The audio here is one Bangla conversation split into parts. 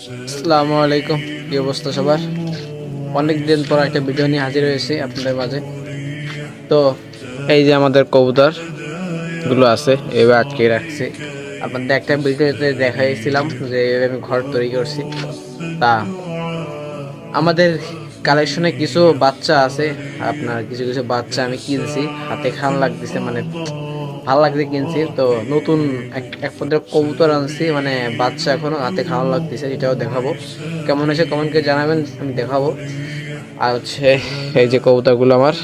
আসসালামু আলাইকুম, কি অবস্থা সবার? অনেক দিন পর একটা ভিডিও নিয়ে হাজির হয়েছি আপনাদের মাঝে। তো এই যে আমাদের কবুতর গুলো আছে এবার আটকে রাখছি। আপনাদের একটা ভিডিওতে দেখাইছিলাম যে আমি ঘর তৈরি করছি। তা আমাদের কালেকশনে কিছু বাচ্চা আছে, আপনার কিছু কিছু বাচ্চা আমি কিনছি, হাতে খান লাগতেছে, মানে ভাল লাগছে কিনছি। তো নতুন এক পদের কবুতর আনছি, মানে বাচ্চা এখনো হাতে খাওয়া লাগতেছে, এটাও দেখাবো। কেমন হয়েছে কমেন্ট করে জানাবেন, আমি দেখাবো। আর হচ্ছে এই যে কবুতরগুলো আমার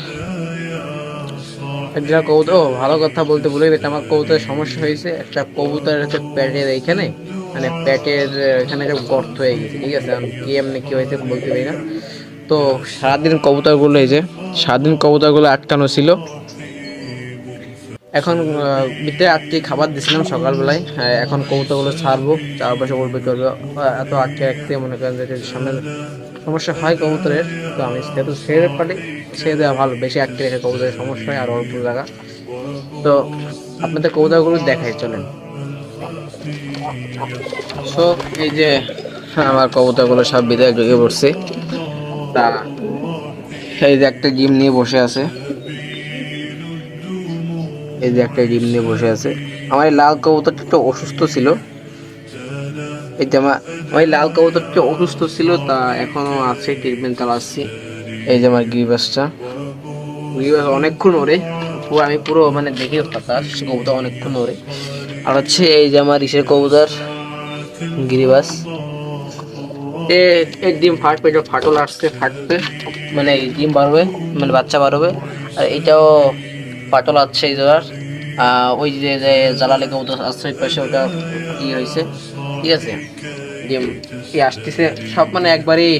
একটা কবুতর, ভালো কথা বলতে ভুলে গেছি, আমার কবুতরের সমস্যা হয়েছে। একটা কবুতরের হচ্ছে পেটের এইখানে, মানে পেটের এখানে একটা গর্ত হয়ে গেছে, ঠিক আছে? এখন কি এমনি কি হয়েছে বলতে পারি না। তো সারাদিন কবুতরগুলো এই যে সারাদিন কবুতরগুলো আটকানো ছিল। এখন ভিতরে আটকে খাবার দিছিলাম সকালবেলায়। এখন কবুতরগুলো ছাড়বো, চারপাশে উড়বে করবে। এত আটকে রাখতে মনে করেন যে সামনে সমস্যা হয় কবুতরের। তো আমি যেহেতু ছেড়ে পারি, ছেড়ে দেওয়া ভালো। বেশি আটকে রেখে কবুতরের সমস্যা হয়, আর অল্প জায়গা। তো আপনাদের কবুতরগুলো দেখাই, চলেন। তো এই যে আমার কবুতরগুলো সব বিদায় ঢুকে পড়ছে। তা এই যে একটা ডিম নিয়ে বসে আছে, এই যে একটা ডিম নিয়ে বসে আছে। আমার এই লাল কবুতরটা একটু অসুস্থ ছিল। এই যে আমার এই লাল কবুতরটা অসুস্থ ছিল, তা এখনো আছে, ট্রিটমেন্ট চালাচ্ছি। এই যে আমার গিরিবাসটা, গিরিবাস অনেকক্ষণ ওরে, পুরো আমি পুরো মানে দেখে হতাশ, কবুতর অনেকক্ষণ ওরে। আর হচ্ছে এই যে আমার ইসের কবুতর গিরিবাস, এর ডিম ফাটবে, এটা ফাটল আসছে, ফাটবে মানে ডিম বার হবে, মানে বাচ্চা বার হবে। আর এটাও ফাটল আছে এই জায়গার। ওই যে যে জ্বালালে কবুতর আসছে ওই পাশে, ওটা কি হয়েছে, ঠিক আছে? ডিম কি আসতেছে সব, মানে একবারই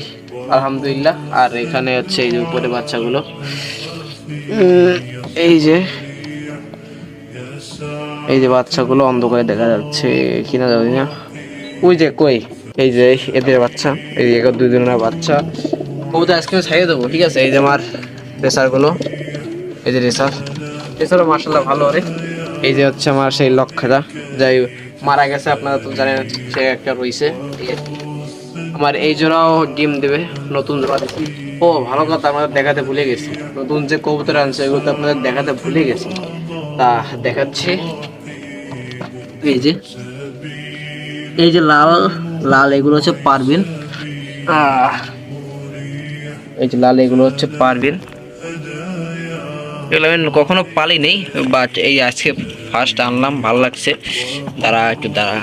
আলহামদুলিল্লাহ। আর এখানে হচ্ছে এই যে উপরে বাচ্চাগুলো, এই যে এই যে বাচ্চাগুলো অন্ধকারে দেখা যাচ্ছে কিনা জানি না। ওই যে কই, এই যে এদের বাচ্চা, এই যে দুই দিনের বাচ্চা। কবুতর আজকে ছাড়িয়ে দেবো, ঠিক আছে? এই যে আমার রেসারগুলো, এই যে রেসারও মার্শাল্লাহ ভালো রে। এই যে হচ্ছে আমার সেই লক্ষ্যটা, যাই মারা গেছে, আপনারা তো জানেন, সে একটা রইছে। ঠিক আছে, আমার এই জোড়াও ডিম দেবে, নতুন জোড়া দিচ্ছি। ও ভালো কথা, আমাদের দেখাতে ভুলে গেছি, নতুন যে কবুতর আনছে এগুলো তো আপনাদের দেখাতে ভুলে গেছি। তা দেখাচ্ছি, এই যে এই যে লাল লাল এগুলো হচ্ছে পারবিন। এই যে লাল এগুলো হচ্ছে পারবিন, এগুলো আমি কখনো পালি নেই, বাট এই আজকে ফার্স্ট আনলাম, ভালো লাগছে। দাঁড়া একটু দাঁড়া,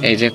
এই যে